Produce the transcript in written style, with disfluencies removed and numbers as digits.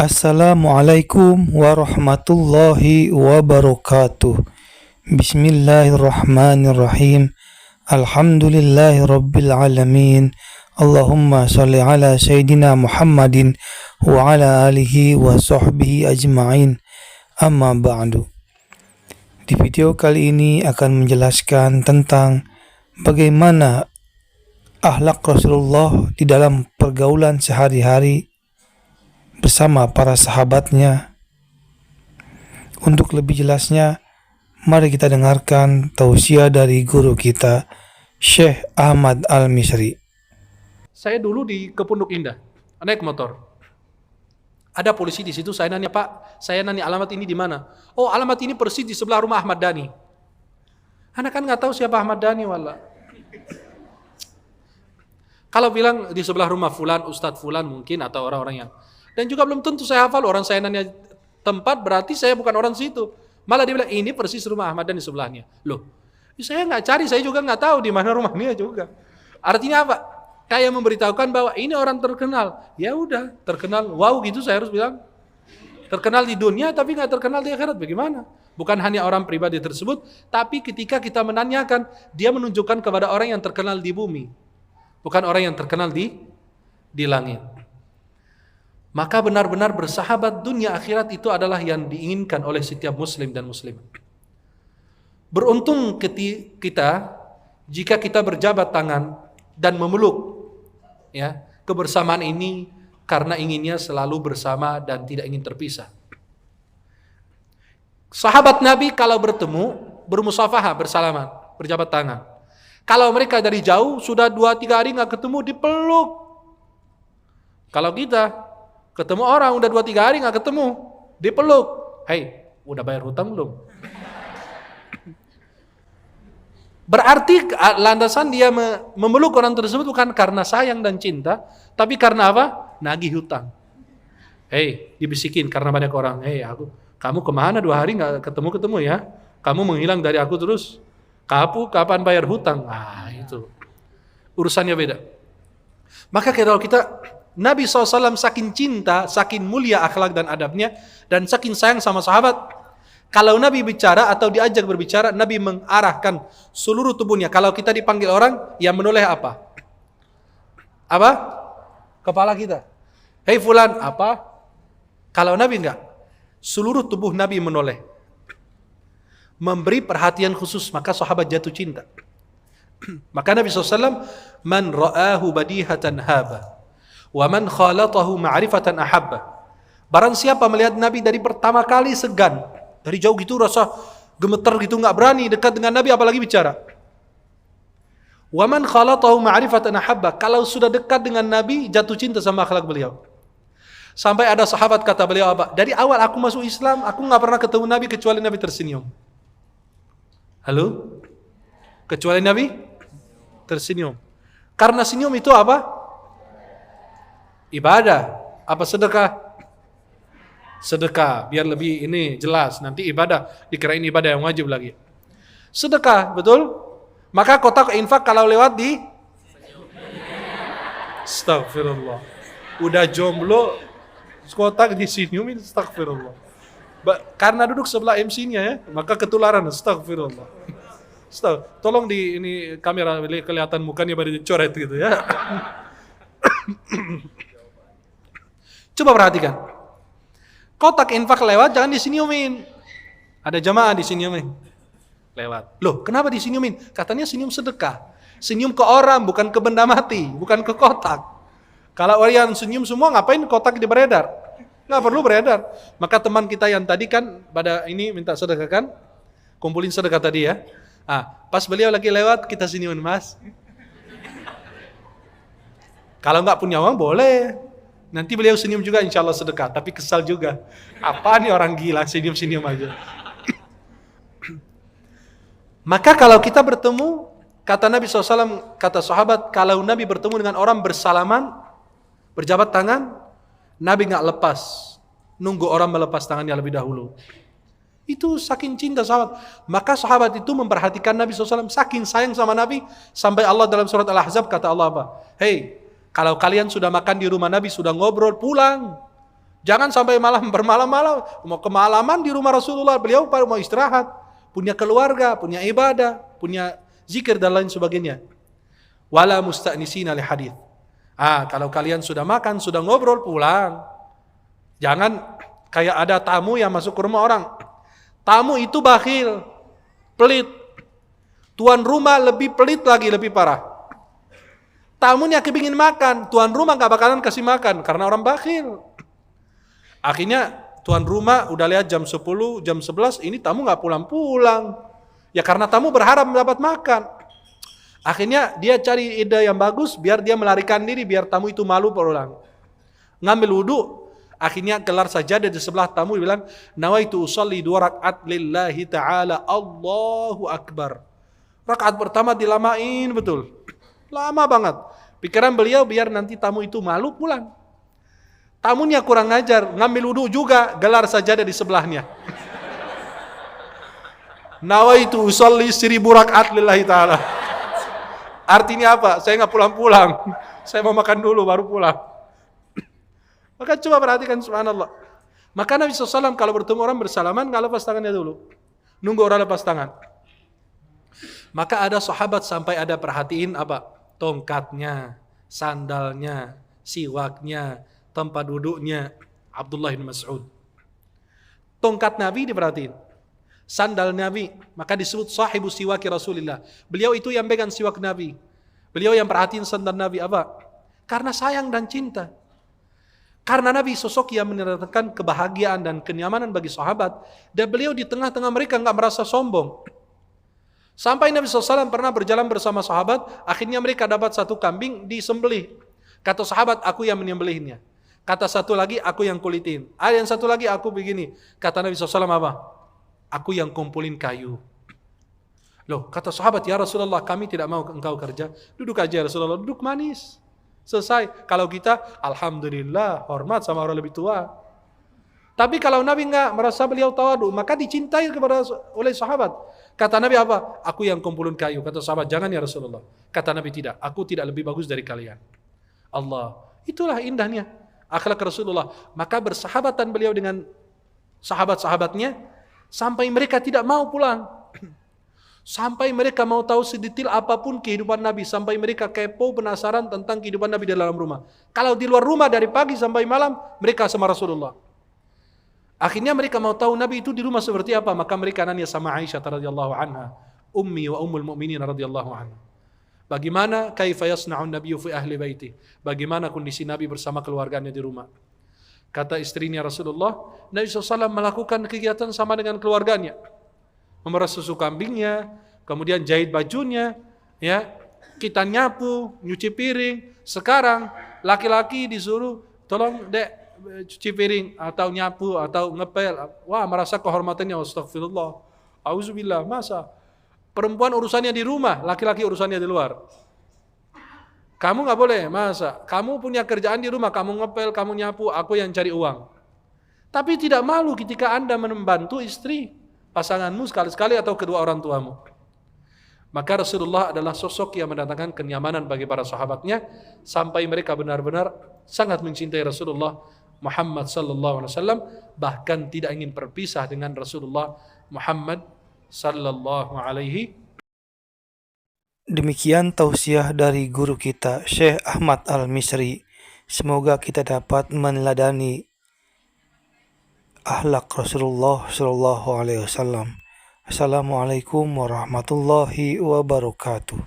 Assalamualaikum warahmatullahi wabarakatuh. Bismillahirrahmanirrahim. Alhamdulillahi rabbil alamin. Allahumma sholli ala sayyidina Muhammadin wa ala alihi wa sahbihi ajma'in. Amma ba'du. Di video kali ini akan menjelaskan tentang bagaimana akhlak Rasulullah di dalam pergaulan sehari-hari bersama para sahabatnya. Untuk lebih jelasnya, mari kita dengarkan tausiah dari guru kita, Syekh Ahmad Al-Misri. Saya dulu di Kepunduk Indah, naik motor. Ada polisi di situ, saya nanya, "Pak, saya nanya alamat ini di mana?" "Oh, alamat ini persis di sebelah rumah Ahmad Dhani." Anak kan nggak tahu siapa Ahmad Dhani, wallah. Kalau bilang di sebelah rumah fulan, Ustadz fulan mungkin, atau orang-orang yang, dan juga belum tentu saya hafal. Orang saya nanya tempat, berarti saya bukan orang situ. Malah dia bilang, ini persis rumah Ahmad Dhani sebelahnya. Loh, saya nggak cari, saya juga nggak tahu di mana rumahnya juga. Artinya apa? Kayak memberitahukan bahwa ini orang terkenal. Ya udah, terkenal. Wow gitu saya harus bilang. Terkenal di dunia tapi nggak terkenal di akhirat. Bagaimana? Bukan hanya orang pribadi tersebut, tapi ketika kita menanyakan, dia menunjukkan kepada orang yang terkenal di bumi. Bukan orang yang terkenal di langit. Maka benar-benar bersahabat dunia akhirat itu adalah yang diinginkan oleh setiap muslim dan muslimah. Beruntung kita jika kita berjabat tangan dan memeluk ya kebersamaan ini, karena inginnya selalu bersama dan tidak ingin terpisah. Sahabat Nabi kalau bertemu bermusafahah, bersalaman, berjabat tangan. Kalau mereka dari jauh sudah 2-3 hari nggak ketemu, dipeluk. Kalau kita ketemu orang udah 2-3 hari nggak ketemu, dipeluk. Hei, udah bayar hutang belum? Berarti landasan dia memeluk orang tersebut bukan karena sayang dan cinta, tapi karena apa? Nagih hutang. Hei, dibisikin karena banyak orang. Hei, kamu kemana 2 hari nggak ketemu ya? Kamu menghilang dari aku terus. Kapan bayar hutang? Itu urusannya beda. Maka kalau kita, Nabi SAW saking cinta, saking mulia akhlak dan adabnya, dan saking sayang sama sahabat, kalau Nabi bicara atau diajak berbicara, Nabi mengarahkan seluruh tubuhnya. Kalau kita dipanggil orang, yang menoleh apa? Apa? Kepala kita. Hei fulan, apa? Kalau Nabi enggak. Seluruh tubuh Nabi menoleh. Memberi perhatian khusus, maka sahabat jatuh cinta. Maka Nabi SAW, man ra'ahu badihatan haba. Wa man khalatahu ma'rifatan ahabba. Barang siapa melihat Nabi dari pertama kali segan, dari jauh gitu rasa gemeter gitu, nggak berani dekat dengan Nabi apalagi bicara. Wa man khalatahu ma'rifatan ahabba. Kalau sudah dekat dengan Nabi, jatuh cinta sama akhlak beliau. Sampai ada sahabat kata beliau apa? Dari awal aku masuk Islam, aku nggak pernah ketemu Nabi kecuali Nabi tersenyum. Halo? Kecuali Nabi tersenyum. Karena senyum itu apa? Ibadah. Apa sedekah? Sedekah, biar lebih ini jelas. Nanti ibadah, dikirain ibadah yang wajib lagi. Sedekah, betul? Maka kotak infak kalau lewat di Astagfirullah. Udah jomblo, kotak disenyumin, astagfirullah. Karena duduk sebelah MC-nya ya, maka ketularan, astagfirullah. Tolong di ini kamera kelihatan mukanya pada dicoret gitu ya. Coba perhatikan. Kotak infak lewat, jangan disenyumin. Ada jamaah disenyumin. Lewat. Loh, kenapa disenyumin? Katanya senyum sedekah. Senyum ke orang, bukan ke benda mati, bukan ke kotak. Kalau orang senyum semua, ngapain kotak beredar? Nggak perlu beredar. Maka teman kita yang tadi kan pada ini minta sedekah kan, kumpulin sedekah tadi ya. Pas beliau lagi lewat, kita senyumin, Mas. Kalau nggak punya uang boleh. Nanti beliau senyum juga, insya Allah sedekah. Tapi kesal juga. Apa nih orang gila, senyum-senyum aja. Maka kalau kita bertemu, kata Nabi SAW, kata sahabat, kalau Nabi bertemu dengan orang bersalaman, berjabat tangan, Nabi nggak lepas. Nunggu orang melepas tangannya lebih dahulu. Itu saking cinta sahabat. Maka sahabat itu memperhatikan Nabi SAW, saking sayang sama Nabi, sampai Allah dalam surat Al-Ahzab kata Allah apa? Hei, kalau kalian sudah makan di rumah Nabi, sudah ngobrol, pulang. Jangan sampai malam bermalam-malam, mau kemalaman di rumah Rasulullah, beliau mau istirahat, punya keluarga, punya ibadah, punya zikir dan lain sebagainya. Wala musta'nisina li hadits. Kalau kalian sudah makan, sudah ngobrol, pulang. Jangan kayak ada tamu yang masuk ke rumah orang. Tamu itu bakhil, pelit. Tuan rumah lebih pelit lagi, lebih parah. Tamunya kepingin makan, tuan rumah gak bakalan kasih makan karena orang bakhil. Akhirnya tuan rumah udah lihat jam 10, jam 11, ini tamu gak pulang-pulang. Ya karena tamu berharap mendapat makan. Akhirnya dia cari ide yang bagus biar dia melarikan diri, biar tamu itu malu pulang. Ngambil wudu, akhirnya kelar sajadah di sebelah tamu, dia bilang, nawaitu usalli 2 rakaat lillahi ta'ala, Allahu Akbar. Rakaat pertama dilamain betul. Lama banget. Pikiran beliau biar nanti tamu itu malu pulang. Tamunya kurang ajar, ngambil wudu juga, gelar sajadah di sebelahnya. Nawaitu usalli 1000 rakaat lillahi ta'ala. Artinya apa? Saya nggak pulang-pulang. Saya mau makan dulu baru pulang. Maka coba perhatikan, subhanallah. Maka Nabi SAW kalau bertemu orang bersalaman, nggak lepas tangannya dulu. Nunggu orang lepas tangan. Maka ada sahabat sampai ada perhatiin apa? Tongkatnya, sandalnya, siwaknya, tempat duduknya. Abdullah bin Mas'ud. Tongkat Nabi diperhatiin. Sandal Nabi, maka disebut sahibu siwaki Rasulullah. Beliau itu yang pegang siwak Nabi. Beliau yang perhatiin sandal Nabi apa? Karena sayang dan cinta. Karena Nabi sosok yang menandakan kebahagiaan dan kenyamanan bagi sahabat, dan beliau di tengah-tengah mereka nggak merasa sombong. Sampai Nabi SAW pernah berjalan bersama sahabat, akhirnya mereka dapat satu kambing disembelih. Kata sahabat, aku yang menyembelihnya. Kata satu lagi, aku yang kulitin. Ada yang satu lagi, aku begini. Kata Nabi SAW apa? Aku yang kumpulin kayu. Loh, kata sahabat, ya Rasulullah, kami tidak mau engkau kerja. Duduk aja ya Rasulullah, duduk manis. Selesai. Kalau kita, alhamdulillah, hormat sama orang lebih tua. Tapi kalau Nabi enggak merasa beliau tawadu, maka dicintai oleh sahabat. Kata Nabi apa? Aku yang kumpulin kayu. Kata sahabat, jangan ya Rasulullah. Kata Nabi, tidak. Aku tidak lebih bagus dari kalian. Allah. Itulah indahnya akhlak Rasulullah. Maka bersahabatan beliau dengan sahabat-sahabatnya, sampai mereka tidak mau pulang. Sampai mereka mau tahu sedetail apapun kehidupan Nabi. Sampai mereka kepo, penasaran tentang kehidupan Nabi di dalam rumah. Kalau di luar rumah dari pagi sampai malam, mereka sama Rasulullah. Akhirnya mereka mau tahu Nabi itu di rumah seperti apa. Maka mereka nanya sama Aisyah radhiyallahu anha, ummi wa ummul mu'minin radhiyallahu anha. Bagaimana kaifa yasna'un nabiyyu fi ahli baiti? Bagaimana kondisi Nabi bersama keluarganya di rumah? Kata istrinya Rasulullah, Nabi SAW melakukan kegiatan sama dengan keluarganya. Memerah susu kambingnya, kemudian jahit bajunya, ya, kita nyapu, nyuci piring. Sekarang laki-laki disuruh tolong dek cuci piring atau nyapu atau ngepel. Wah, merasa kehormatannya, astagfirullah. Auzubillah, masa perempuan urusannya di rumah, laki-laki urusannya di luar. Kamu nggak boleh, masa kamu punya kerjaan di rumah, kamu ngepel, kamu nyapu, aku yang cari uang. Tapi tidak malu ketika Anda membantu istri, pasanganmu sekali-sekali atau kedua orang tuamu. Maka Rasulullah adalah sosok yang mendatangkan kenyamanan bagi para sahabatnya, sampai mereka benar-benar sangat mencintai Rasulullah Muhammad sallallahu alaihi wasallam, bahkan tidak ingin berpisah dengan Rasulullah Muhammad sallallahu alaihi. Demikian tausiah dari guru kita Syekh Ahmad Al-Misri. Semoga kita dapat meneladani akhlak Rasulullah sallallahu alaihi wasallam. Assalamualaikum warahmatullahi wabarakatuh.